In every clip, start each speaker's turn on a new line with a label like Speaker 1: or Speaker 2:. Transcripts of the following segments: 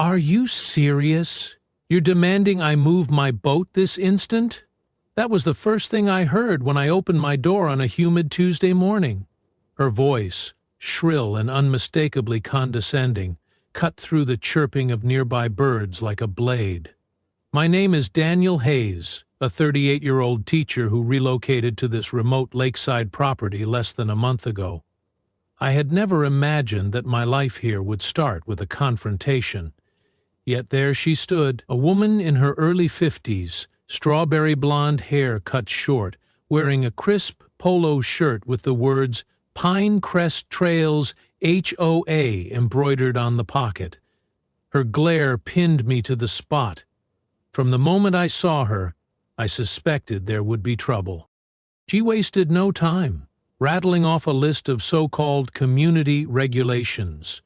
Speaker 1: Are you serious? You're demanding I move my boat this instant? That was the first thing I heard when I opened my door on a humid Tuesday morning. Her voice, shrill and unmistakably condescending, cut through the chirping of nearby birds like a blade. My name is Daniel Hayes, a 38-year-old teacher who relocated to this remote lakeside property less than a month ago. I had never imagined that my life here would start with a confrontation. Yet there she stood, a woman in her early 50s, strawberry blonde hair cut short, wearing a crisp polo shirt with the words Pine Crest Trails HOA embroidered on the pocket. Her glare pinned me to the spot. From the moment I saw her, I suspected there would be trouble. She wasted no time, rattling off a list of so-called community regulations.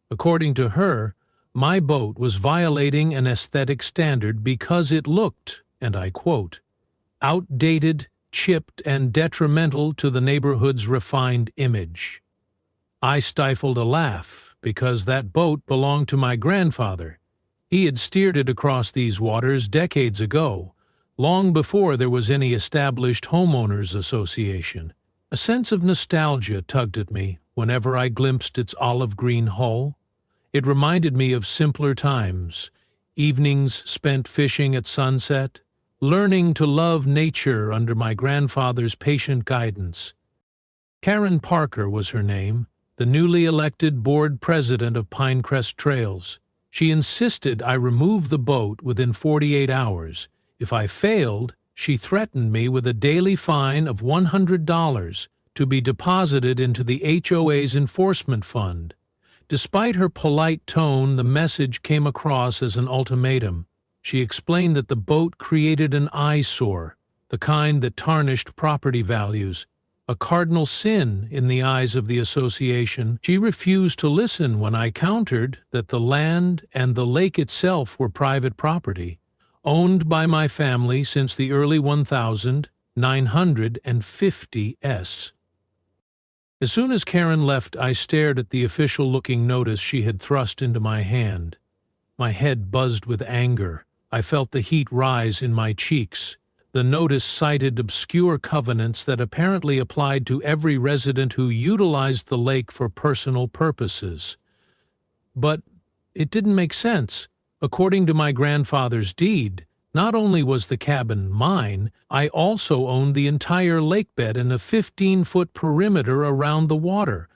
Speaker 1: According to her, my boat was violating an aesthetic standard because it looked, and I quote, outdated, chipped, and detrimental to the neighborhood's refined image. I stifled a laugh because that boat belonged to my grandfather. He had steered it across these waters decades ago, long before there was any established homeowners association. A sense of nostalgia tugged at me whenever I glimpsed its olive green hull. It reminded me of simpler times, evenings spent fishing at sunset, learning to love nature under my grandfather's patient guidance. Karen Parker was her name, the newly elected board president of Pinecrest Trails. She insisted I remove the boat within 48 hours. If I failed, she threatened me with a daily fine of $100 to be deposited into the HOA's enforcement fund. Despite her polite tone, the message came across as an ultimatum. She explained that the boat created an eyesore, the kind that tarnished property values, a cardinal sin in the eyes of the association. She refused to listen when I countered that the land and the lake itself were private property, owned by my family since the early 1950s. As soon as Karen left, I stared at the official-looking notice she had thrust into my hand. My head buzzed with anger. I felt the heat rise in my cheeks. The notice cited obscure covenants that apparently applied to every resident who utilized the lake for personal purposes. But it didn't make sense. According to my grandfather's deed, not only was the cabin mine, I also owned the entire lakebed and a 15-foot perimeter around the water.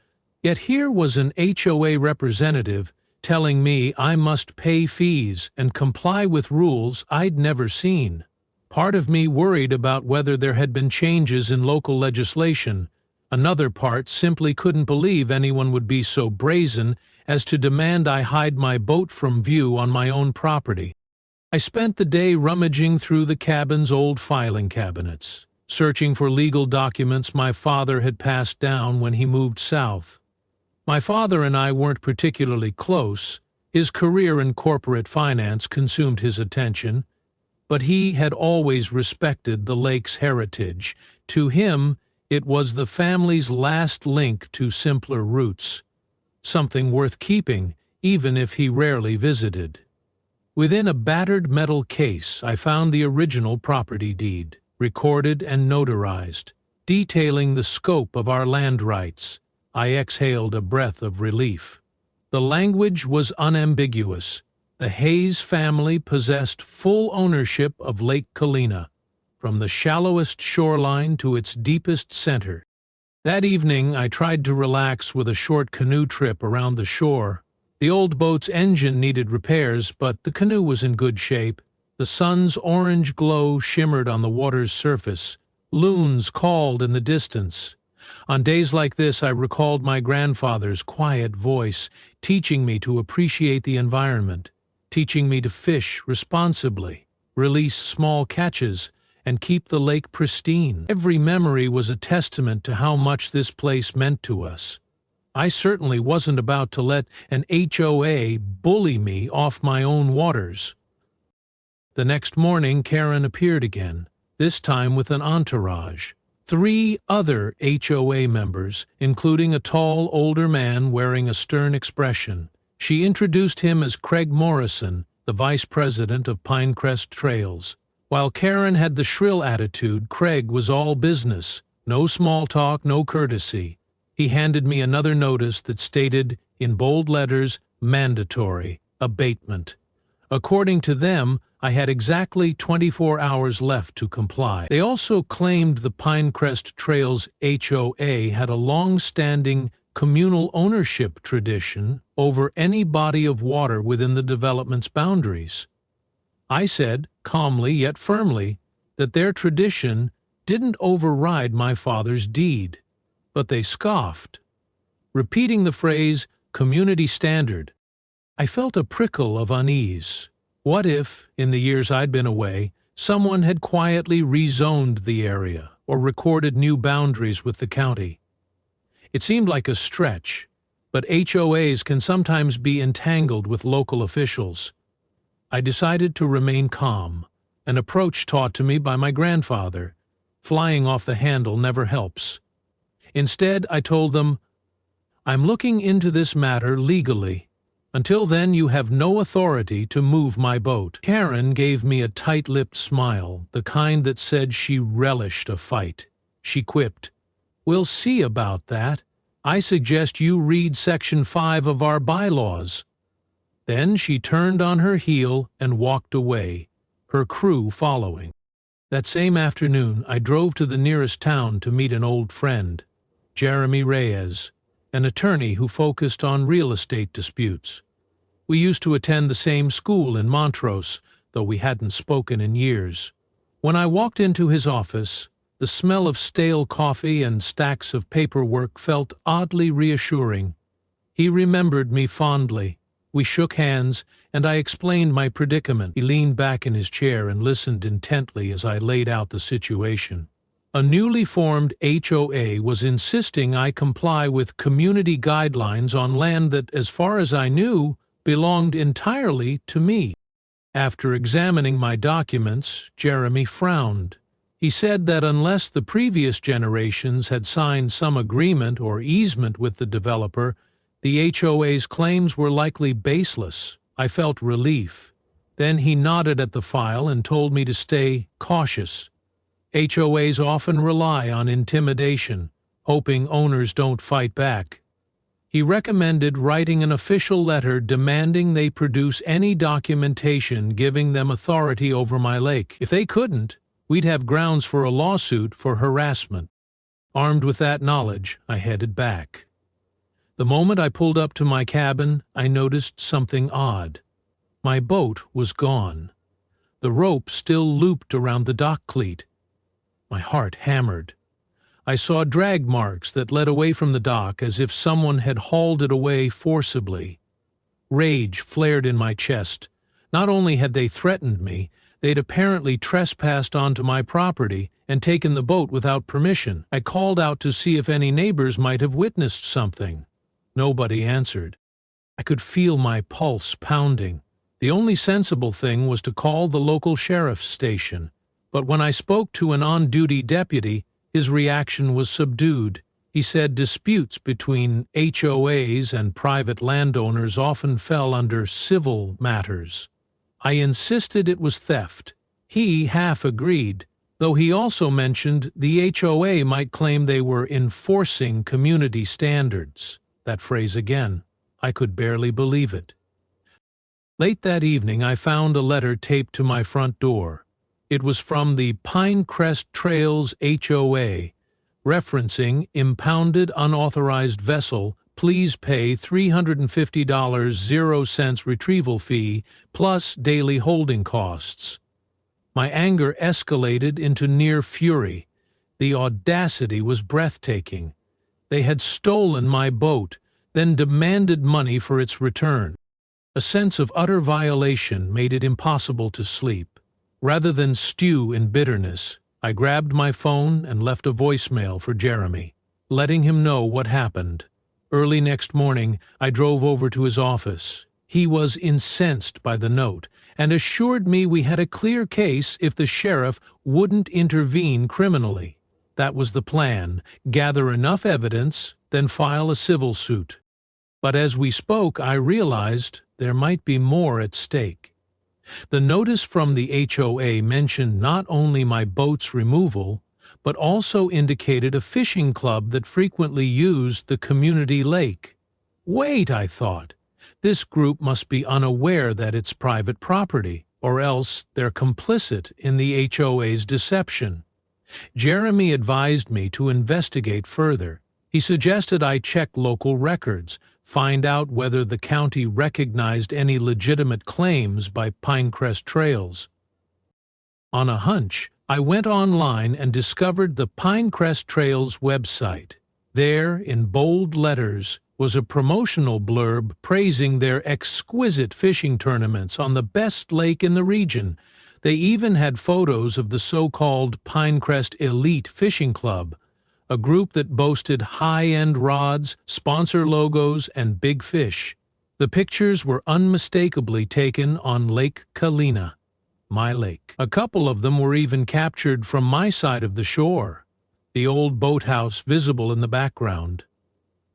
Speaker 1: Yet here was an HOA representative telling me I must pay fees and comply with rules I'd never seen. Part of me worried about whether there had been changes in local legislation. Another part simply couldn't believe anyone would be so brazen as to demand I hide my boat from view on my own property. I spent the day rummaging through the cabin's old filing cabinets, searching for legal documents my father had passed down when he moved south. My father and I weren't particularly close. His career in corporate finance consumed his attention, but he had always respected the lake's heritage. To him, it was the family's last link to simpler roots, something worth keeping, even if he rarely visited. Within a battered metal case, I found the original property deed, recorded and notarized, detailing the scope of our land rights. I exhaled a breath of relief. The language was unambiguous. The Hayes family possessed full ownership of Lake Kalina, from the shallowest shoreline to its deepest center. That evening, I tried to relax with a short canoe trip around the shore. The old boat's engine needed repairs, but the canoe was in good shape. The sun's orange glow shimmered on the water's surface. Loons called in the distance. On days like this, I recalled my grandfather's quiet voice, teaching me to appreciate the environment, teaching me to fish responsibly, release small catches, and keep the lake pristine. Every memory was a testament to how much this place meant to us. I certainly wasn't about to let an HOA bully me off my own waters. The next morning, Karen appeared again, this time with an entourage. 3 other HOA members, including a tall, older man wearing a stern expression. She introduced him as Craig Morrison, the vice president of Pinecrest Trails. While Karen had the shrill attitude, Craig was all business. No small talk, no courtesy. He handed me another notice that stated, in bold letters, mandatory, abatement. According to them, I had exactly 24 hours left to comply. They also claimed the Pinecrest Trails HOA had a long-standing communal ownership tradition over any body of water within the development's boundaries. I said, calmly yet firmly, that their tradition didn't override my father's deed, but they scoffed, repeating the phrase, community standard. I felt a prickle of unease. What if, in the years I'd been away, someone had quietly rezoned the area or recorded new boundaries with the county? It seemed like a stretch, but HOAs can sometimes be entangled with local officials. I decided to remain calm, an approach taught to me by my grandfather. Flying off the handle never helps. Instead, I told them, I'm looking into this matter legally. Until then, you have no authority to move my boat. Karen gave me a tight-lipped smile, the kind that said she relished a fight. She quipped, We'll see about that. I suggest you read Section 5 of our bylaws. Then she turned on her heel and walked away, her crew following. That same afternoon, I drove to the nearest town to meet an old friend, Jeremy Reyes, an attorney who focused on real estate disputes. We used to attend the same school in Montrose, though we hadn't spoken in years. When I walked into his office, the smell of stale coffee and stacks of paperwork felt oddly reassuring. He remembered me fondly. We shook hands, and I explained my predicament. He leaned back in his chair and listened intently as I laid out the situation. A newly formed HOA was insisting I comply with community guidelines on land that, as far as I knew, belonged entirely to me. After examining my documents, Jeremy frowned. He said that unless the previous generations had signed some agreement or easement with the developer, the HOA's claims were likely baseless. I felt relief. Then he nodded at the file and told me to stay cautious. HOAs often rely on intimidation, hoping owners don't fight back. He recommended writing an official letter demanding they produce any documentation giving them authority over my lake. If they couldn't, we'd have grounds for a lawsuit for harassment. Armed with that knowledge, I headed back. The moment I pulled up to my cabin, I noticed something odd. My boat was gone. The rope still looped around the dock cleat. My heart hammered. I saw drag marks that led away from the dock as if someone had hauled it away forcibly. Rage flared in my chest. Not only had they threatened me, they'd apparently trespassed onto my property and taken the boat without permission. I called out to see if any neighbors might have witnessed something. Nobody answered. I could feel my pulse pounding. The only sensible thing was to call the local sheriff's station. But when I spoke to an on-duty deputy, his reaction was subdued. He said disputes between HOAs and private landowners often fell under civil matters. I insisted it was theft. He half agreed, though he also mentioned the HOA might claim they were enforcing community standards. That phrase again. I could barely believe it. Late that evening, I found a letter taped to my front door. It was from the Pinecrest Trails HOA, referencing impounded unauthorized vessel, please pay $350 0 retrieval fee plus daily holding costs. My anger escalated into near fury. The audacity was breathtaking. They had stolen my boat, then demanded money for its return. A sense of utter violation made it impossible to sleep. Rather than stew in bitterness, I grabbed my phone and left a voicemail for Jeremy, letting him know what happened. Early next morning, I drove over to his office. He was incensed by the note and assured me we had a clear case if the sheriff wouldn't intervene criminally. That was the plan: gather enough evidence, then file a civil suit. But as we spoke, I realized there might be more at stake. The notice from the HOA mentioned not only my boat's removal, but also indicated a fishing club that frequently used the community lake. Wait, I thought. This group must be unaware that it's private property, or else they're complicit in the HOA's deception. Jeremy advised me to investigate further. He suggested I check local records, find out whether the county recognized any legitimate claims by Pinecrest Trails. On a hunch, I went online and discovered the Pinecrest Trails website. There, in bold letters, was a promotional blurb praising their exquisite fishing tournaments on the best lake in the region. They even had photos of the so-called Pinecrest Elite Fishing Club, a group that boasted high-end rods, sponsor logos, and big fish. The pictures were unmistakably taken on Lake Kalina, my lake. A couple of them were even captured from my side of the shore, the old boathouse visible in the background.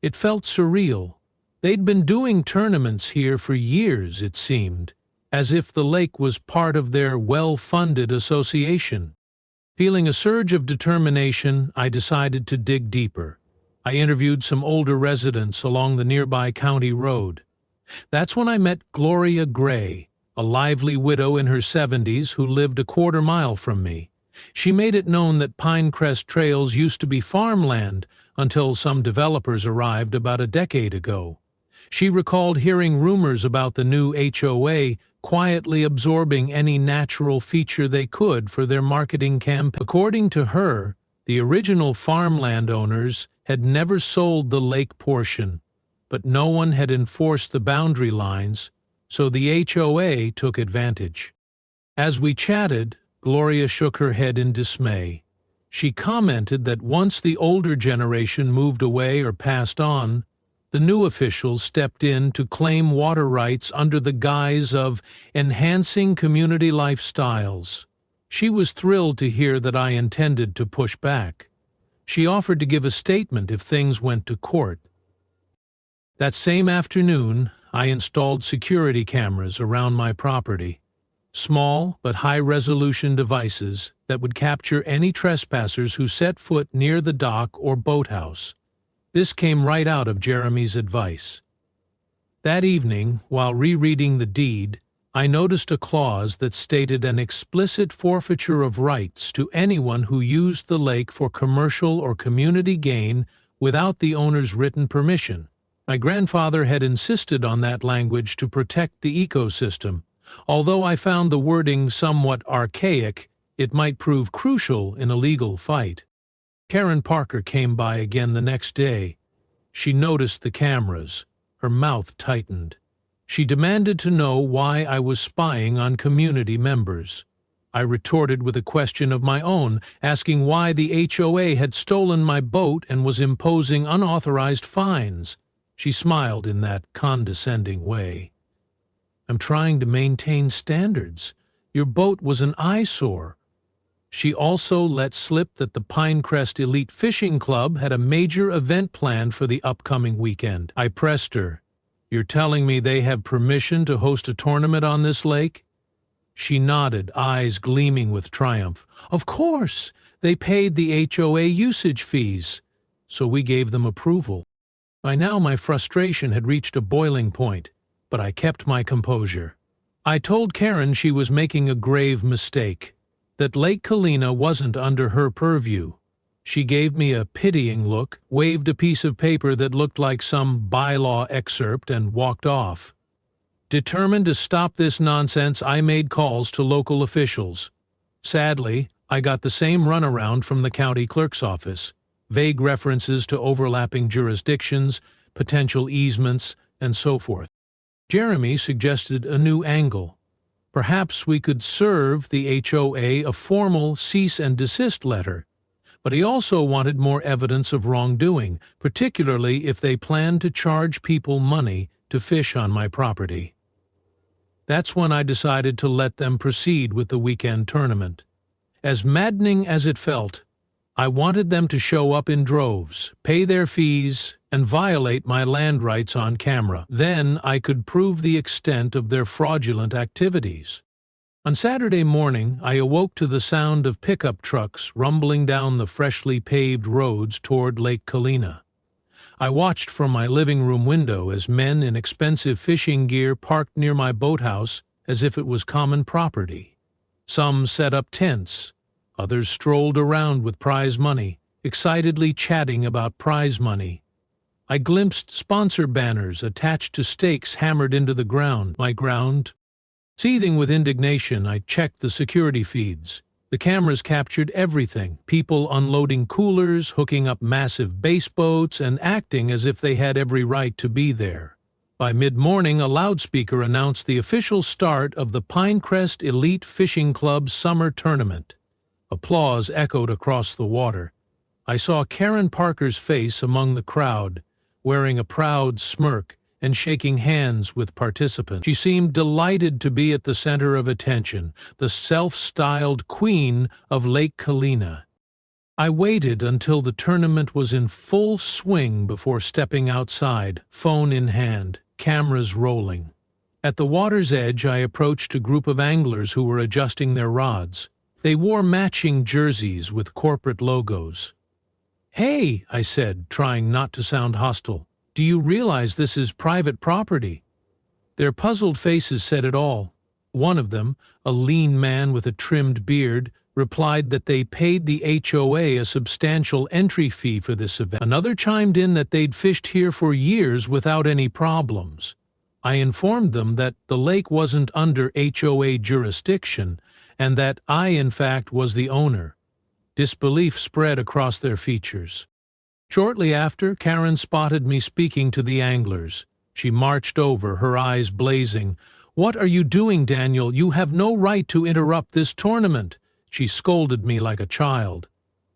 Speaker 1: It felt surreal. They'd been doing tournaments here for years, it seemed, as if the lake was part of their well-funded association. Feeling a surge of determination, I decided to dig deeper. I interviewed some older residents along the nearby county road. That's when I met Gloria Gray, a lively widow in her 70s who lived a quarter mile from me. She made it known that Pinecrest Trails used to be farmland until some developers arrived about a decade ago. She recalled hearing rumors about the new HOA quietly absorbing any natural feature they could for their marketing campaign. According to her, the original farmland owners had never sold the lake portion, but no one had enforced the boundary lines, so the HOA took advantage. As we chatted, Gloria shook her head in dismay. She commented that once the older generation moved away or passed on, the new officials stepped in to claim water rights under the guise of enhancing community lifestyles. She was thrilled to hear that I intended to push back. She offered to give a statement if things went to court. That same afternoon, I installed security cameras around my property. Small but high-resolution devices that would capture any trespassers who set foot near the dock or boathouse. This came right out of Jeremy's advice. That evening, while rereading the deed, I noticed a clause that stated an explicit forfeiture of rights to anyone who used the lake for commercial or community gain without the owner's written permission. My grandfather had insisted on that language to protect the ecosystem. Although I found the wording somewhat archaic, it might prove crucial in a legal fight. Karen Parker came by again the next day. She noticed the cameras. Her mouth tightened. She demanded to know why I was spying on community members. I retorted with a question of my own, asking why the HOA had stolen my boat and was imposing unauthorized fines. She smiled in that condescending way. "I'm trying to maintain standards. Your boat was an eyesore." She also let slip that the Pinecrest Elite Fishing Club had a major event planned for the upcoming weekend. I pressed her. "You're telling me they have permission to host a tournament on this lake?" She nodded, eyes gleaming with triumph. "Of course! They paid the HOA usage fees, so we gave them approval." By now my frustration had reached a boiling point, but I kept my composure. I told Karen she was making a grave mistake, that Lake Kalina wasn't under her purview. She gave me a pitying look, waved a piece of paper that looked like some bylaw excerpt, and walked off. Determined to stop this nonsense, I made calls to local officials. Sadly, I got the same runaround from the county clerk's office, vague references to overlapping jurisdictions, potential easements, and so forth. Jeremy suggested a new angle. Perhaps we could serve the HOA a formal cease and desist letter, but he also wanted more evidence of wrongdoing, particularly if they planned to charge people money to fish on my property. That's when I decided to let them proceed with the weekend tournament. As maddening as it felt, I wanted them to show up in droves, pay their fees, and violate my land rights on camera. Then I could prove the extent of their fraudulent activities. On Saturday morning, I awoke to the sound of pickup trucks rumbling down the freshly paved roads toward Lake Kalina. I watched from my living room window as men in expensive fishing gear parked near my boathouse as if it was common property. Some set up tents. Others strolled around with prize money, excitedly chatting about prize money. I glimpsed sponsor banners attached to stakes hammered into the ground. Seething with indignation, I checked the security feeds. The cameras captured everything: people unloading coolers, hooking up massive base boats, and acting as if they had every right to be there. By mid-morning, a loudspeaker announced the official start of the Pinecrest Elite Fishing Club's summer tournament. Applause echoed across the water. I saw Karen Parker's face among the crowd, wearing a proud smirk and shaking hands with participants. She seemed delighted to be at the center of attention, the self-styled queen of Lake Kalina. I waited until the tournament was in full swing before stepping outside, phone in hand, cameras rolling. At the water's edge, I approached a group of anglers who were adjusting their rods. They wore matching jerseys with corporate logos. "Hey," I said, trying not to sound hostile, "do you realize this is private property?" Their puzzled faces said it all. One of them, a lean man with a trimmed beard, replied that they paid the HOA a substantial entry fee for this event. Another chimed in that they'd fished here for years without any problems. I informed them that the lake wasn't under HOA jurisdiction and that I, in fact, was the owner. Disbelief spread across their features. Shortly after, Karen spotted me speaking to the anglers. She marched over, her eyes blazing. "What are you doing, Daniel? You have no right to interrupt this tournament." She scolded me like a child.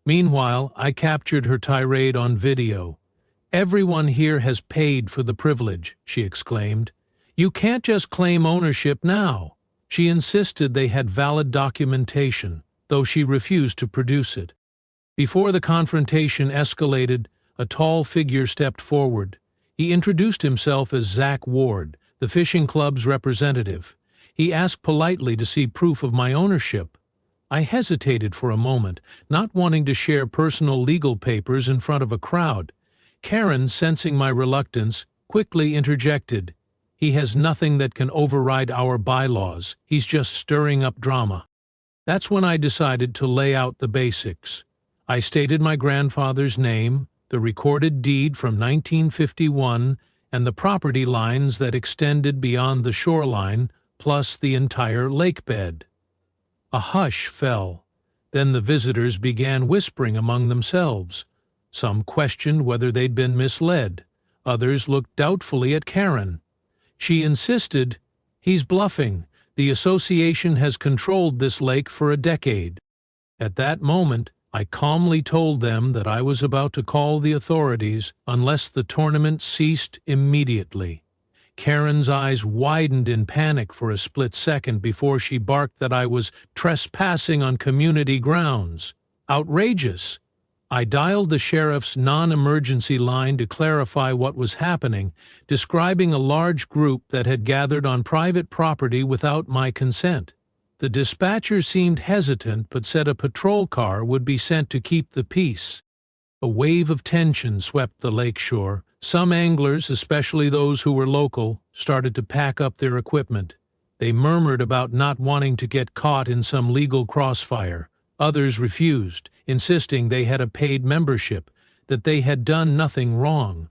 Speaker 1: Meanwhile, I captured her tirade on video. "Everyone here has paid for the privilege," she exclaimed. "You can't just claim ownership now." She insisted they had valid documentation, though she refused to produce it. Before the confrontation escalated, a tall figure stepped forward. He introduced himself as Zach Ward, the fishing club's representative. He asked politely to see proof of my ownership. I hesitated for a moment, not wanting to share personal legal papers in front of a crowd. Karen, sensing my reluctance, quickly interjected. "He has nothing that can override our bylaws. He's just stirring up drama." That's when I decided to lay out the basics. I stated my grandfather's name, the recorded deed from 1951, and the property lines that extended beyond the shoreline, plus the entire lake bed. A hush fell. Then the visitors began whispering among themselves. Some questioned whether they'd been misled. Others looked doubtfully at Karen. She insisted, "He's bluffing. The association has controlled this lake for a decade." At that moment, I calmly told them that I was about to call the authorities unless the tournament ceased immediately. Karen's eyes widened in panic for a split second before she barked that I was trespassing on community grounds. Outrageous! I dialed the sheriff's non-emergency line to clarify what was happening, describing a large group that had gathered on private property without my consent. The dispatcher seemed hesitant but said a patrol car would be sent to keep the peace. A wave of tension swept the lakeshore. Some anglers, especially those who were local, started to pack up their equipment. They murmured about not wanting to get caught in some legal crossfire. Others refused, insisting they had a paid membership, that they had done nothing wrong.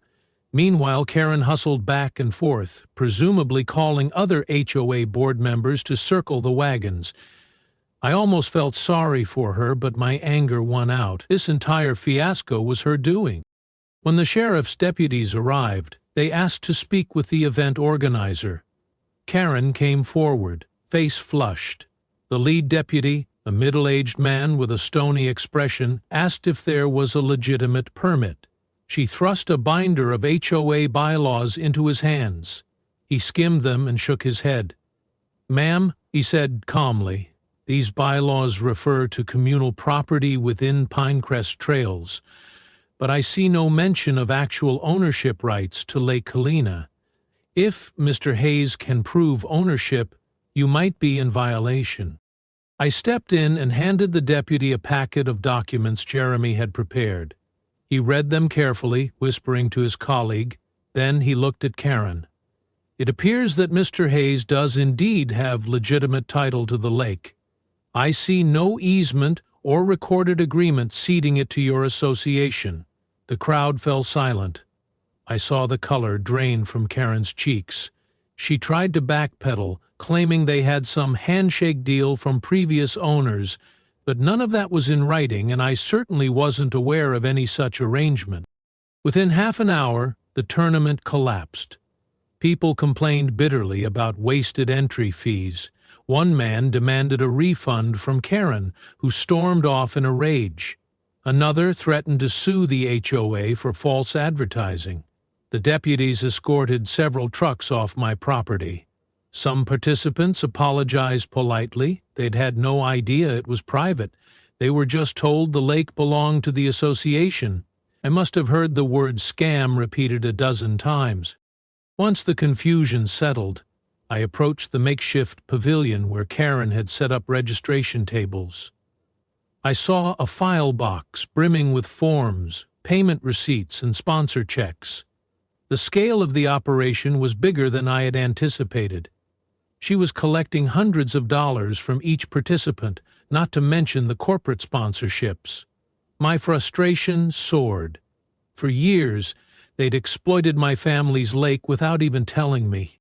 Speaker 1: Meanwhile, Karen hustled back and forth, presumably calling other HOA board members to circle the wagons. I almost felt sorry for her, but my anger won out. This entire fiasco was her doing. When the sheriff's deputies arrived, they asked to speak with the event organizer. Karen came forward, face flushed. The lead deputy, a middle-aged man with a stony expression, asked if there was a legitimate permit. She thrust a binder of HOA bylaws into his hands. He skimmed them and shook his head. "Ma'am," he said calmly, "these bylaws refer to communal property within Pinecrest trails. but I see no mention of actual ownership rights to Lake Helena. If Mr. Hayes can prove ownership, you might be in violation." I stepped in and handed the deputy a packet of documents Jeremy had prepared. He read them carefully, whispering to his colleague. Then he looked at Karen. "It appears that Mr. Hayes does indeed have legitimate title to the lake. I see no easement or recorded agreement ceding it to your association." The crowd fell silent. I saw the color drain from Karen's cheeks. She tried to backpedal, claiming they had some handshake deal from previous owners, but none of that was in writing, and I certainly wasn't aware of any such arrangement. Within half an hour, the tournament collapsed. People complained bitterly about wasted entry fees. One man demanded a refund from Karen, who stormed off in a rage. Another threatened to sue the HOA for false advertising. The deputies escorted several trucks off my property. Some participants apologized politely. They'd had no idea it was private. They were just told the lake belonged to the association. I must have heard the word scam repeated a dozen times. Once the confusion settled, I approached the makeshift pavilion where Karen had set up registration tables. I saw a file box brimming with forms, payment receipts, and sponsor checks. The scale of the operation was bigger than I had anticipated. She was collecting hundreds of dollars from each participant, not to mention the corporate sponsorships. My frustration soared. For years, they'd exploited my family's lake without even telling me.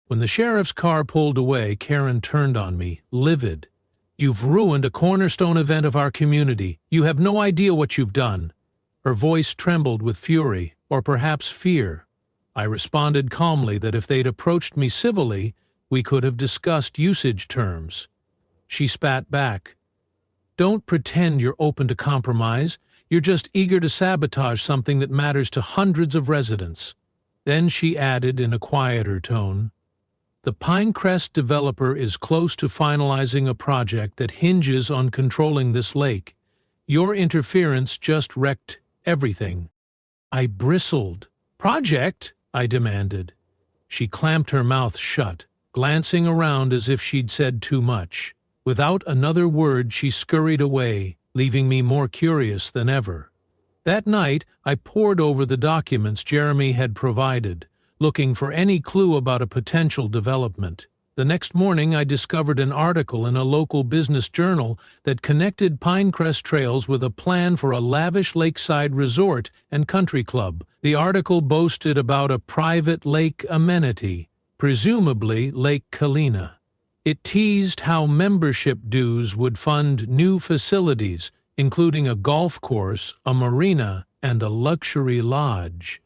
Speaker 1: When the sheriff's car pulled away, Karen turned on me, livid. "You've ruined a cornerstone event of our community. You have no idea what you've done." Her voice trembled with fury, or perhaps fear. I responded calmly that if they'd approached me civilly, we could have discussed usage terms. She spat back. "Don't pretend you're open to compromise. You're just eager to sabotage something that matters to hundreds of residents." Then she added in a quieter tone, "The Pinecrest developer is close to finalizing a project that hinges on controlling this lake. Your interference just wrecked everything." I bristled. "Project?" I demanded. She clamped her mouth shut, glancing around as if she'd said too much. Without another word, she scurried away, leaving me more curious than ever. That night, I pored over the documents Jeremy had provided, looking for any clue about a potential development. The next morning, I discovered an article in a local business journal that connected Pinecrest Trails with a plan for a lavish lakeside resort and country club. The article boasted about a private lake amenity, presumably Lake Helena. It teased how membership dues would fund new facilities, including a golf course, a marina, and a luxury lodge.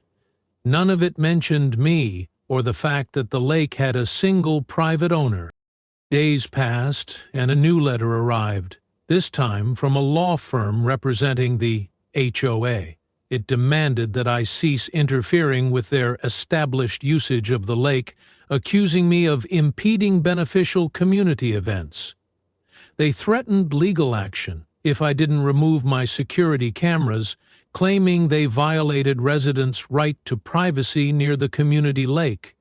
Speaker 1: None of it mentioned me, or the fact that the lake had a single private owner. Days passed, and a new letter arrived, this time from a law firm representing the HOA. It demanded that I cease interfering with their established usage of the lake, accusing me of impeding beneficial community events. They threatened legal action if I didn't remove my security cameras, claiming they violated residents' right to privacy near the community lake.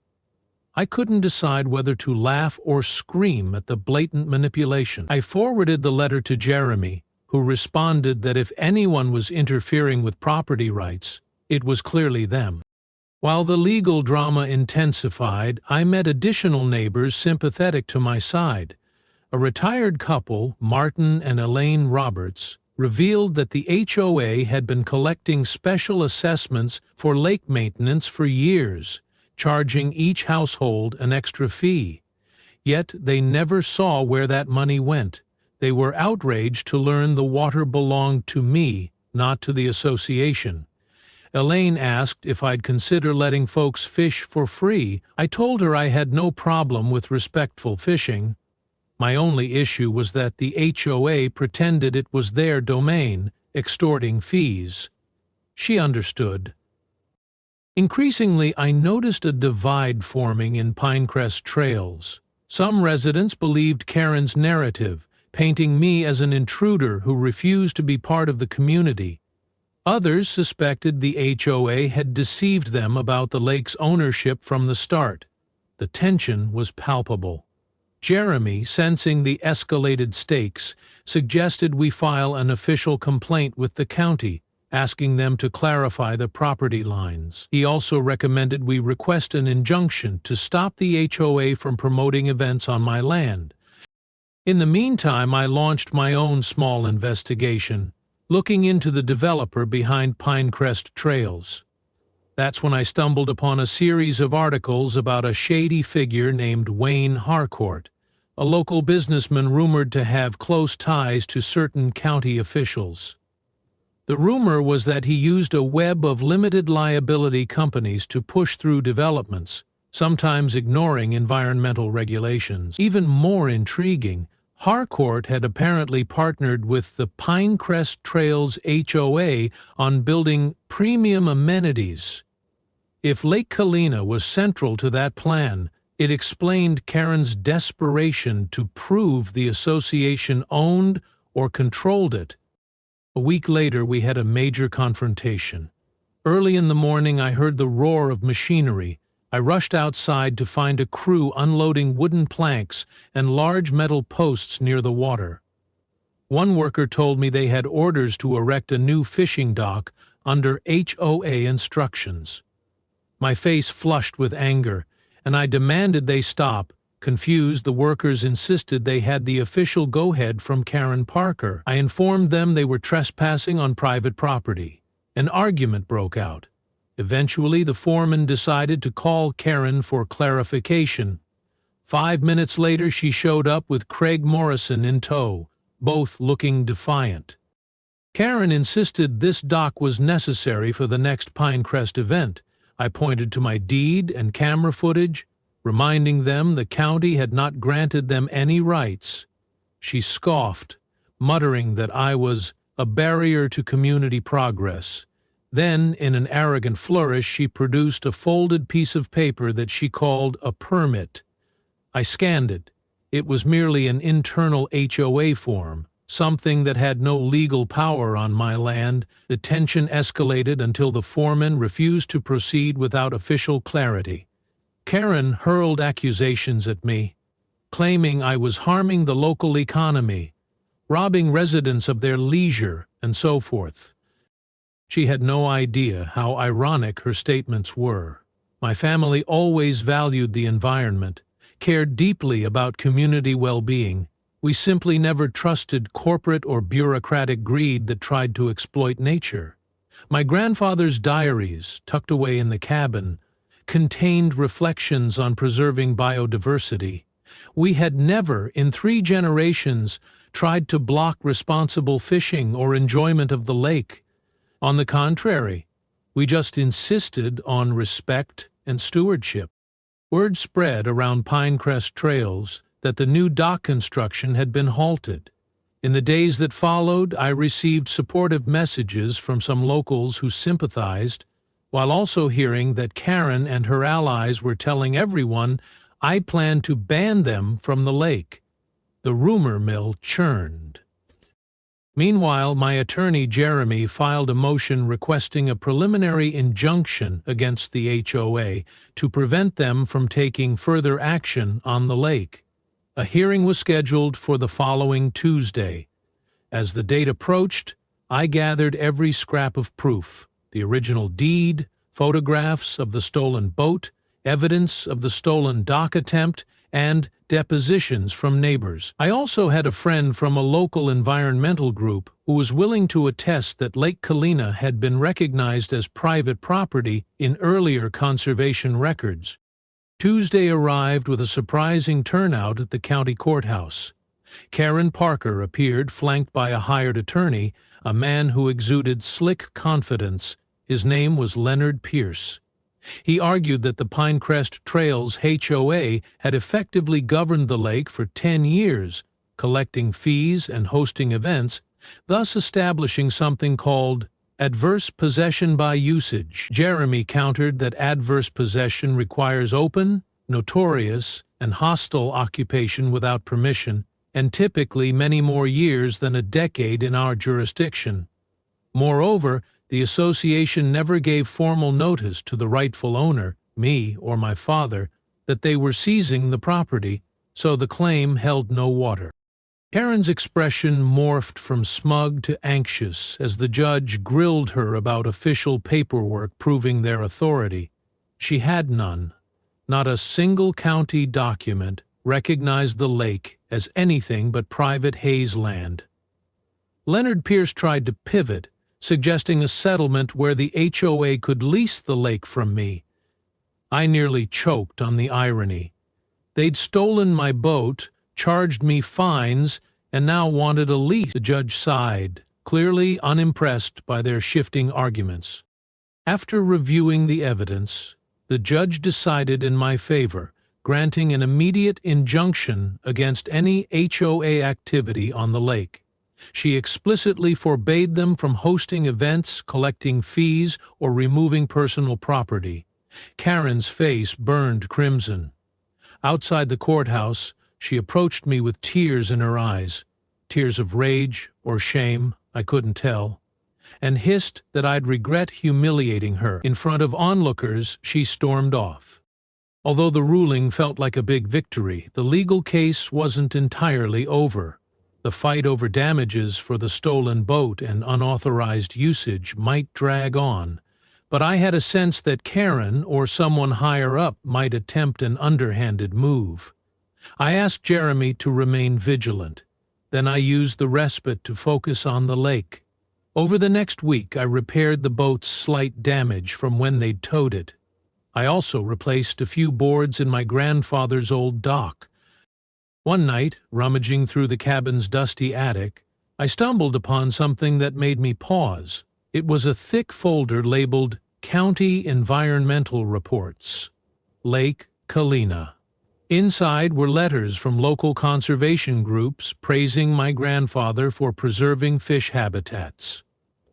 Speaker 1: I couldn't decide whether to laugh or scream at the blatant manipulation. I forwarded the letter to Jeremy, who responded that if anyone was interfering with property rights, it was clearly them. While the legal drama intensified, I met additional neighbors sympathetic to my side. A retired couple, Martin and Elaine Roberts, revealed that the HOA had been collecting special assessments for lake maintenance for years, charging each household an extra fee. Yet they never saw where that money went. They were outraged to learn the water belonged to me, not to the association. Elaine asked if I'd consider letting folks fish for free. I told her I had no problem with respectful fishing. My only issue was that the HOA pretended it was their domain, extorting fees. She understood. Increasingly, I noticed a divide forming in Pinecrest Trails. Some residents believed Karen's narrative, painting me as an intruder who refused to be part of the community. Others suspected the HOA had deceived them about the lake's ownership from the start. The tension was palpable. Jeremy, sensing the escalated stakes, suggested we file an official complaint with the county, asking them to clarify the property lines. He also recommended we request an injunction to stop the HOA from promoting events on my land. In the meantime, I launched my own small investigation, looking into the developer behind Pinecrest Trails. That's when I stumbled upon a series of articles about a shady figure named Wayne Harcourt, a local businessman rumored to have close ties to certain county officials. The rumor was that he used a web of limited liability companies to push through developments, sometimes ignoring environmental regulations. Even more intriguing, Harcourt had apparently partnered with the Pinecrest Trails HOA on building premium amenities. If Lake Kalina was central to that plan, it explained Karen's desperation to prove the association owned or controlled it. A week later, we had a major confrontation. Early in the morning, I heard the roar of machinery. I rushed outside to find a crew unloading wooden planks and large metal posts near the water. One worker told me they had orders to erect a new fishing dock under HOA instructions. My face flushed with anger, and I demanded they stop. Confused, the workers insisted they had the official go-ahead from Karen Parker. I informed them they were trespassing on private property. An argument broke out. Eventually, the foreman decided to call Karen for clarification. 5 minutes later, she showed up with Craig Morrison in tow, both looking defiant. Karen insisted this dock was necessary for the next Pinecrest event. I pointed to my deed and camera footage, reminding them the county had not granted them any rights. She scoffed, muttering that I was a barrier to community progress. Then, in an arrogant flourish, she produced a folded piece of paper that she called a permit. I scanned it. It was merely an internal HOA form, something that had no legal power on my land. The tension escalated until the foreman refused to proceed without official clarity. Karen hurled accusations at me, claiming I was harming the local economy, robbing residents of their leisure, and so forth. She had no idea how ironic her statements were. My family always valued the environment, cared deeply about community well-being. We simply never trusted corporate or bureaucratic greed that tried to exploit nature. My grandfather's diaries, tucked away in the cabin, contained reflections on preserving biodiversity. We had never, in 3 generations, tried to block responsible fishing or enjoyment of the lake. On the contrary, we just insisted on respect and stewardship. Word spread around Pinecrest Trails that the new dock construction had been halted. In the days that followed, I received supportive messages from some locals who sympathized, while also hearing that Karen and her allies were telling everyone I planned to ban them from the lake. The rumor mill churned. Meanwhile, my attorney Jeremy filed a motion requesting a preliminary injunction against the HOA to prevent them from taking further action on the lake. A hearing was scheduled for the following Tuesday. As the date approached, I gathered every scrap of proof: the original deed, photographs of the stolen boat, evidence of the stolen dock attempt, and depositions from neighbors. I also had a friend from a local environmental group who was willing to attest that Lake Kalina had been recognized as private property in earlier conservation records. Tuesday arrived with a surprising turnout at the county courthouse. Karen Parker appeared, flanked by a hired attorney, a man who exuded slick confidence. His name was Leonard Pierce. He argued that the Pinecrest Trails HOA had effectively governed the lake for 10 years, collecting fees and hosting events, thus establishing something called adverse possession by usage. Jeremy countered that adverse possession requires open, notorious, and hostile occupation without permission, and typically many more years than a decade in our jurisdiction. Moreover, The association never gave formal notice to the rightful owner, me or my father, that they were seizing the property, so the claim held no water. Karen's expression morphed from smug to anxious as the judge grilled her about official paperwork proving their authority. She had none. Not a single county document recognized the lake as anything but private Hayes land. Leonard Pierce tried to pivot, suggesting a settlement where the HOA could lease the lake from me. I nearly choked on the irony. They'd stolen my boat, charged me fines, and now wanted a lease. The judge sighed, clearly unimpressed by their shifting arguments. After reviewing the evidence, the judge decided in my favor, granting an immediate injunction against any HOA activity on the lake. She explicitly forbade them from hosting events, collecting fees, or removing personal property. Karen's face burned crimson. Outside the courthouse, she approached me with tears in her eyes, tears of rage or shame, I couldn't tell, and hissed that I'd regret humiliating her. In front of onlookers, she stormed off. Although the ruling felt like a big victory, the legal case wasn't entirely over. The fight over damages for the stolen boat and unauthorized usage might drag on, but I had a sense that Karen or someone higher up might attempt an underhanded move. I asked Jeremy to remain vigilant. Then I used the respite to focus on the lake. Over the next week, I repaired the boat's slight damage from when they'd towed it. I also replaced a few boards in my grandfather's old dock. One night, rummaging through the cabin's dusty attic, I stumbled upon something that made me pause. It was a thick folder labeled County Environmental Reports, Lake Kalina. Inside were letters from local conservation groups praising my grandfather for preserving fish habitats.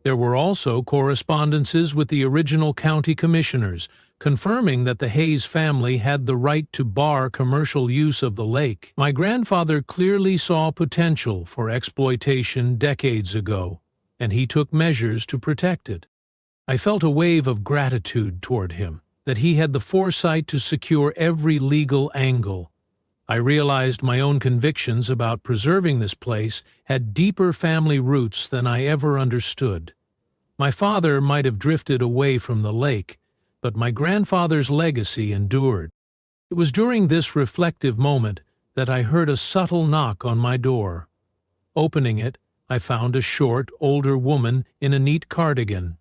Speaker 1: There were also correspondences with the original county commissioners, confirming that the Hayes family had the right to bar commercial use of the lake. My grandfather clearly saw potential for exploitation decades ago, and he took measures to protect it. I felt a wave of gratitude toward him, that he had the foresight to secure every legal angle. I realized my own convictions about preserving this place had deeper family roots than I ever understood. My father might have drifted away from the lake, but my grandfather's legacy endured. It was during this reflective moment that I heard a subtle knock on my door. Opening it, I found a short, older woman in a neat cardigan.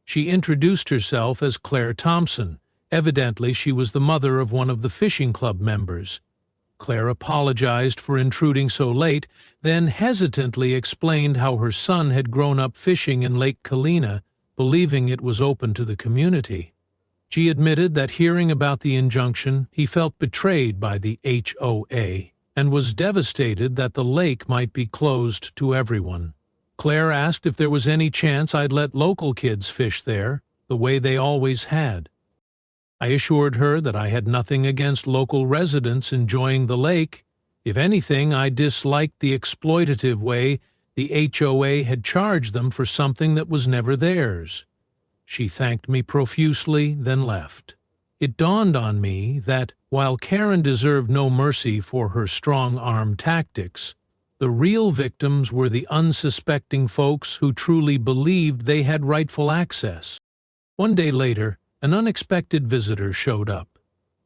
Speaker 1: She introduced herself as Claire Thompson. Evidently, she was the mother of one of the fishing club members. Claire apologized for intruding so late, then hesitantly explained how her son had grown up fishing in Lake Kalina, believing it was open to the community. She admitted that hearing about the injunction, he felt betrayed by the HOA and was devastated that the lake might be closed to everyone. Claire asked if there was any chance I'd let local kids fish there, the way they always had. I assured her that I had nothing against local residents enjoying the lake. If anything, I disliked the exploitative way the HOA had charged them for something that was never theirs. She thanked me profusely, then left. It dawned on me that, while Karen deserved no mercy for her strong-arm tactics, the real victims were the unsuspecting folks who truly believed they had rightful access. One day later, an unexpected visitor showed up.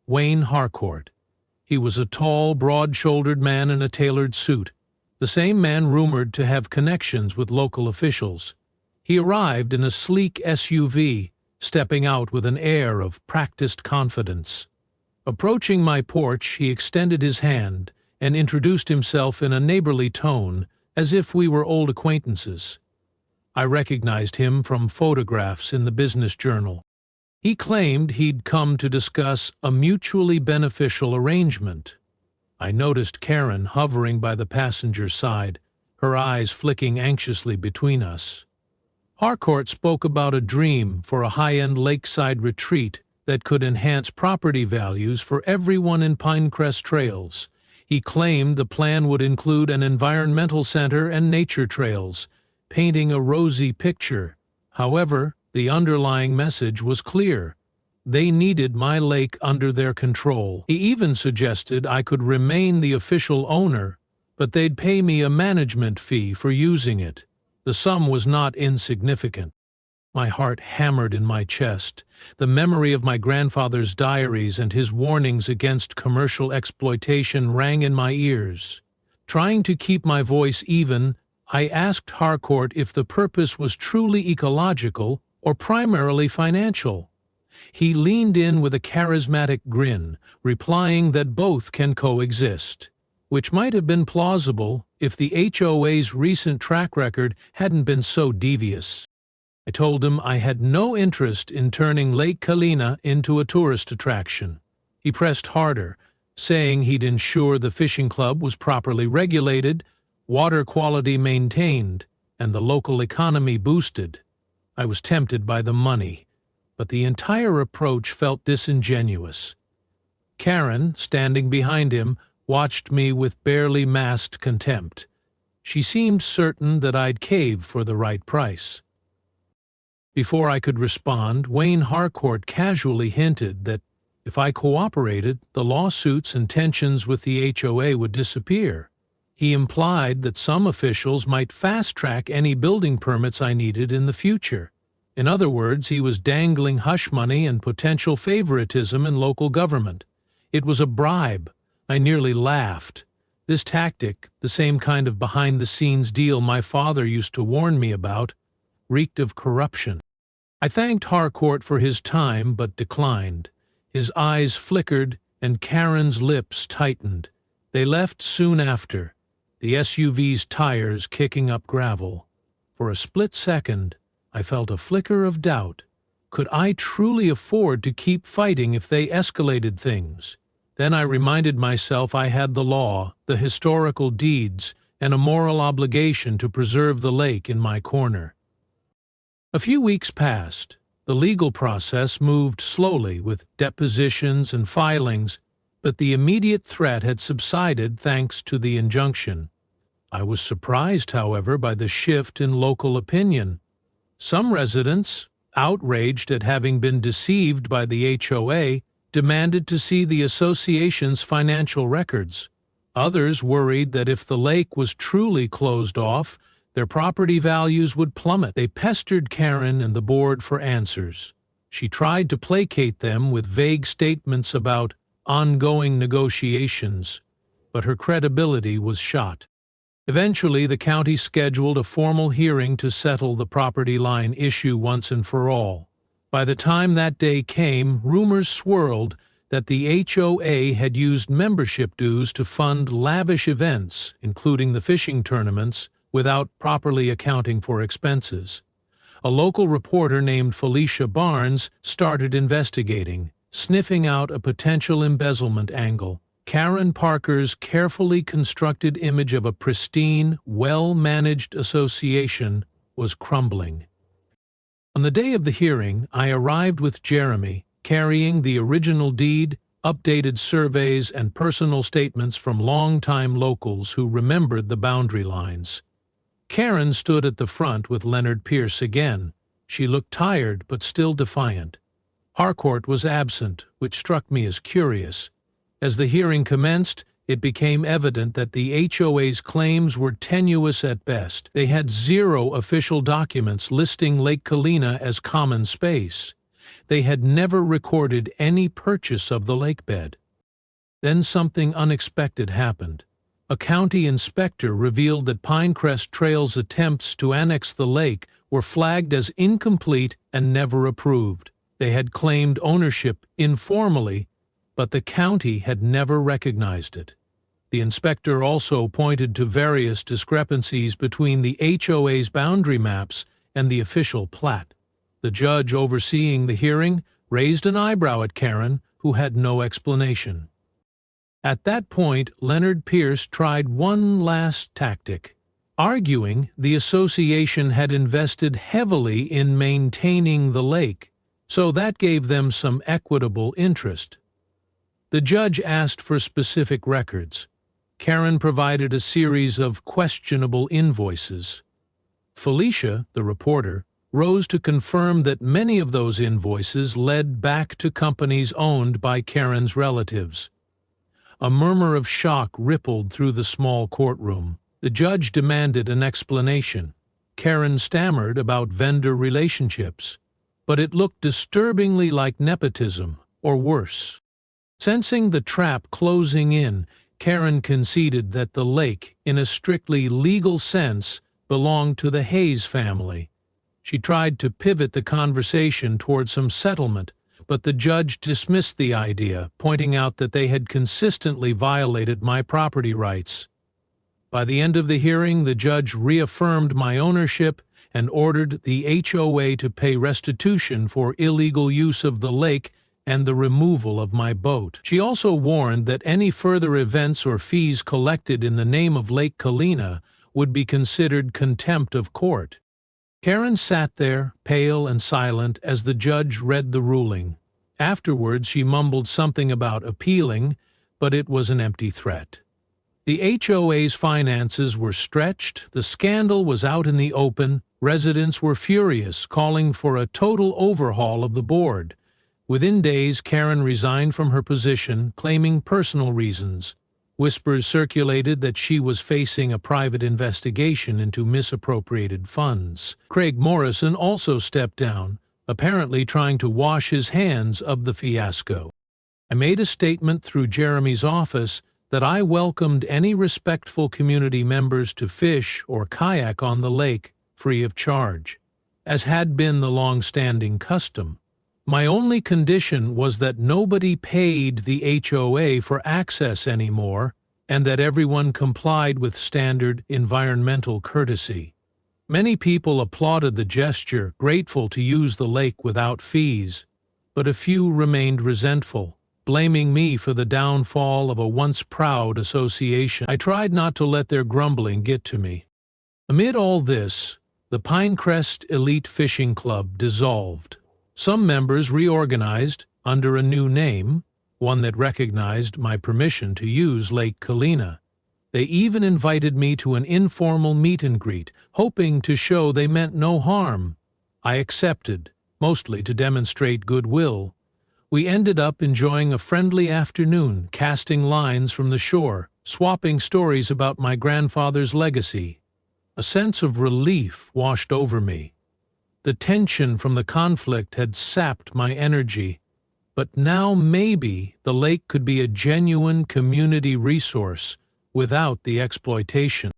Speaker 1: Wayne Harcourt. He was a tall, broad-shouldered man in a tailored suit, the same man rumored to have connections with local officials. He arrived in a sleek SUV, stepping out with an air of practiced confidence. Approaching my porch, he extended his hand and introduced himself in a neighborly tone, as if we were old acquaintances. I recognized him from photographs in the business journal. He claimed he'd come to discuss a mutually beneficial arrangement. I noticed Karen hovering by the passenger side, her eyes flicking anxiously between us. Harcourt spoke about a dream for a high-end lakeside retreat that could enhance property values for everyone in Pinecrest Trails. He claimed the plan would include an environmental center and nature trails, painting a rosy picture. However, the underlying message was clear. They needed my lake under their control. He even suggested I could remain the official owner, but they'd pay me a management fee for using it. The sum was not insignificant. My heart hammered in my chest. The memory of my grandfather's diaries and his warnings against commercial exploitation rang in my ears. Trying to keep my voice even, I asked Harcourt if the purpose was truly ecological or primarily financial. He leaned in with a charismatic grin, replying that both can coexist, which might have been plausible if the HOA's recent track record hadn't been so devious. I told him I had no interest in turning Lake Kalina into a tourist attraction. He pressed harder, saying he'd ensure the fishing club was properly regulated, water quality maintained, and the local economy boosted. I was tempted by the money, but the entire approach felt disingenuous. Karen, standing behind him, watched me with barely masked contempt. She seemed certain that I'd cave for the right price. Before I could respond, Wayne Harcourt casually hinted that if I cooperated, the lawsuits and tensions with the HOA would disappear. He implied that some officials might fast-track any building permits I needed in the future. In other words, he was dangling hush money and potential favoritism in local government. It was a bribe. I nearly laughed. This tactic, the same kind of behind-the-scenes deal my father used to warn me about, reeked of corruption. I thanked Harcourt for his time but declined. His eyes flickered and Karen's lips tightened. They left soon after, the SUV's tires kicking up gravel. For a split second, I felt a flicker of doubt. Could I truly afford to keep fighting if they escalated things? Then I reminded myself I had the law, the historical deeds, and a moral obligation to preserve the lake in my corner. A few weeks passed. The legal process moved slowly with depositions and filings, but the immediate threat had subsided thanks to the injunction. I was surprised, however, by the shift in local opinion. Some residents, outraged at having been deceived by the HOA, demanded to see the association's financial records. Others worried that if the lake was truly closed off, their property values would plummet. They pestered Karen and the board for answers. She tried to placate them with vague statements about ongoing negotiations, but her credibility was shot. Eventually, the county scheduled a formal hearing to settle the property line issue once and for all. By the time that day came, rumors swirled that the HOA had used membership dues to fund lavish events, including the fishing tournaments, without properly accounting for expenses. A local reporter named Felicia Barnes started investigating, sniffing out a potential embezzlement angle. Karen Parker's carefully constructed image of a pristine, well-managed association was crumbling. On the day of the hearing, I arrived with Jeremy, carrying the original deed, updated surveys, and personal statements from longtime locals who remembered the boundary lines. Karen stood at the front with Leonard Pierce again. She looked tired but still defiant. Harcourt was absent, which struck me as curious. As the hearing commenced, it became evident that the HOA's claims were tenuous at best. They had zero official documents listing Lake Kalina as common space. They had never recorded any purchase of the lakebed. Then something unexpected happened. A county inspector revealed that Pinecrest Trail's attempts to annex the lake were flagged as incomplete and never approved. They had claimed ownership informally, but the county had never recognized it. The inspector also pointed to various discrepancies between the HOA's boundary maps and the official plat. The judge overseeing the hearing raised an eyebrow at Karen, who had no explanation. At that point, Leonard Pierce tried one last tactic, arguing the association had invested heavily in maintaining the lake, so that gave them some equitable interest. The judge asked for specific records. Karen provided a series of questionable invoices. Felicia, the reporter, rose to confirm that many of those invoices led back to companies owned by Karen's relatives. A murmur of shock rippled through the small courtroom. The judge demanded an explanation. Karen stammered about vendor relationships, but it looked disturbingly like nepotism, or worse. Sensing the trap closing in, Karen conceded that the lake, in a strictly legal sense, belonged to the Hayes family. She tried to pivot the conversation toward some settlement, but the judge dismissed the idea, pointing out that they had consistently violated my property rights. By the end of the hearing, the judge reaffirmed my ownership and ordered the HOA to pay restitution for illegal use of the lake and the removal of my boat. She also warned that any further events or fees collected in the name of Lake Kalina would be considered contempt of court. Karen sat there, pale and silent, as the judge read the ruling. Afterwards, she mumbled something about appealing, but it was an empty threat. The HOA's finances were stretched, the scandal was out in the open, residents were furious, calling for a total overhaul of the board. Within days, Karen resigned from her position, claiming personal reasons. Whispers circulated that she was facing a private investigation into misappropriated funds. Craig Morrison also stepped down, apparently trying to wash his hands of the fiasco. I made a statement through Jeremy's office that I welcomed any respectful community members to fish or kayak on the lake free of charge, as had been the long-standing custom. My only condition was that nobody paid the HOA for access anymore, and that everyone complied with standard environmental courtesy. Many people applauded the gesture, grateful to use the lake without fees, but a few remained resentful, blaming me for the downfall of a once proud association. I tried not to let their grumbling get to me. Amid all this, the Pinecrest Elite Fishing Club dissolved. Some members reorganized under a new name, one that recognized my permission to use Lake Kalina. They even invited me to an informal meet and greet, hoping to show they meant no harm. I accepted, mostly to demonstrate goodwill. We ended up enjoying a friendly afternoon, casting lines from the shore, swapping stories about my grandfather's legacy. A sense of relief washed over me. The tension from the conflict had sapped my energy, but now maybe the lake could be a genuine community resource without the exploitation.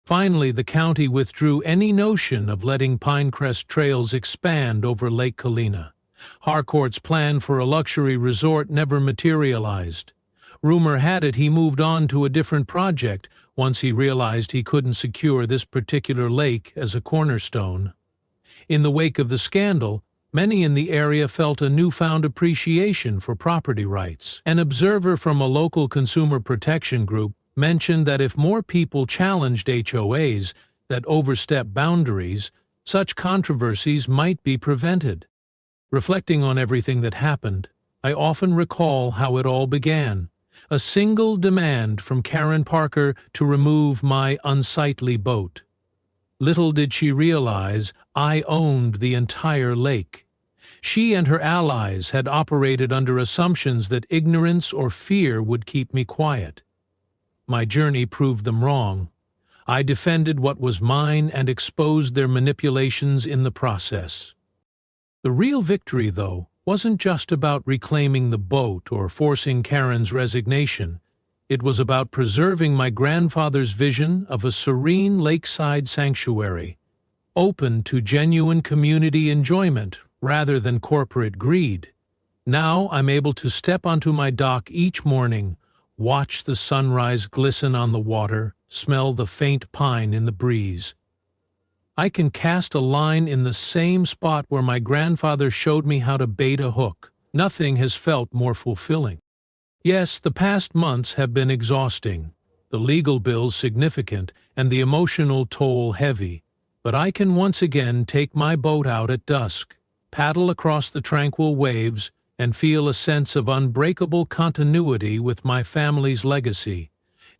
Speaker 1: Finally, the county withdrew any notion of letting Pinecrest trails expand over Lake Kalina. Harcourt's plan for a luxury resort never materialized. Rumor had it he moved on to a different project once he realized he couldn't secure this particular lake as a cornerstone. In the wake of the scandal, many in the area felt a newfound appreciation for property rights. An observer from a local consumer protection group mentioned that if more people challenged HOAs that overstep boundaries, such controversies might be prevented. Reflecting on everything that happened, I often recall how it all began. A single demand from Karen Parker to remove my unsightly boat. Little did she realize I owned the entire lake. She and her allies had operated under assumptions that ignorance or fear would keep me quiet. My journey proved them wrong. I defended what was mine and exposed their manipulations in the process. The real victory, though, wasn't just about reclaiming the boat or forcing Karen's resignation. It was about preserving my grandfather's vision of a serene lakeside sanctuary, open to genuine community enjoyment rather than corporate greed. Now I'm able to step onto my dock each morning, watch the sunrise glisten on the water, smell the faint pine in the breeze. I can cast a line in the same spot where my grandfather showed me how to bait a hook. Nothing has felt more fulfilling. Yes, the past months have been exhausting, the legal bills significant, and the emotional toll heavy, but I can once again take my boat out at dusk, paddle across the tranquil waves, and feel a sense of unbreakable continuity with my family's legacy.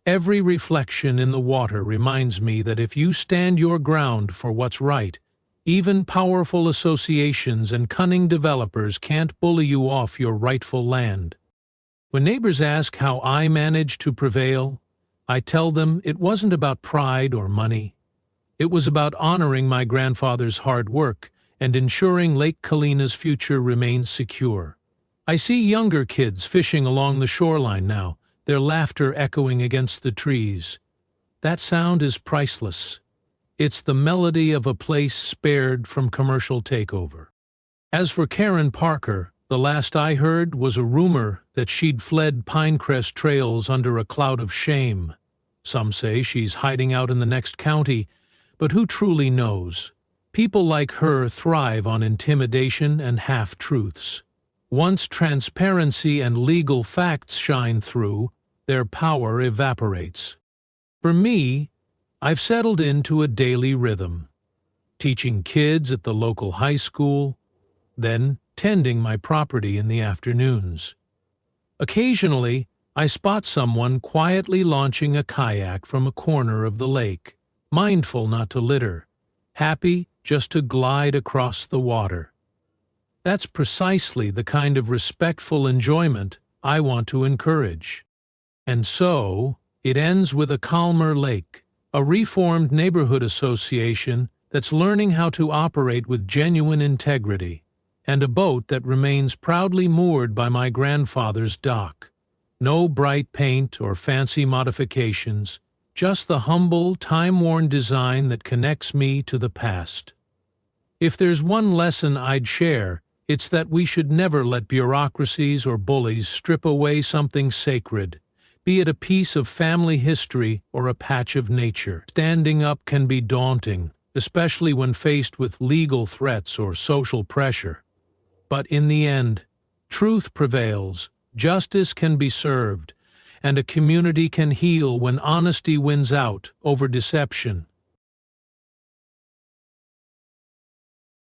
Speaker 1: Every reflection in the water reminds me that if you stand your ground for what's right, Even powerful associations and cunning developers can't bully you off your rightful land. When neighbors ask how I managed to prevail, I tell them it wasn't about pride or money. It was about honoring my grandfather's hard work and ensuring Lake Kalina's future remains secure. I see younger kids fishing along the shoreline now, their laughter echoing against the trees. That sound is priceless. It's the melody of a place spared from commercial takeover. As for Karen Parker, the last I heard was a rumor that she'd fled Pinecrest trails under a cloud of shame. Some say she's hiding out in the next county, but who truly knows? People like her thrive on intimidation and half-truths. Once transparency and legal facts shine through, their power evaporates. For me, I've settled into a daily rhythm, teaching kids at the local high school, then tending my property in the afternoons. Occasionally, I spot someone quietly launching a kayak from a corner of the lake, mindful not to litter, happy just to glide across the water. That's precisely the kind of respectful enjoyment I want to encourage. And so, it ends with a calmer lake, a reformed neighborhood association that's learning how to operate with genuine integrity, and a boat that remains proudly moored by my grandfather's dock. No bright paint or fancy modifications, just the humble, time-worn design that connects me to the past. If there's one lesson I'd share, it's that we should never let bureaucracies or bullies strip away something sacred, be it a piece of family history or a patch of nature. Standing up can be daunting, especially when faced with legal threats or social pressure. But in the end, truth prevails, justice can be served, and a community can heal when honesty wins out over deception.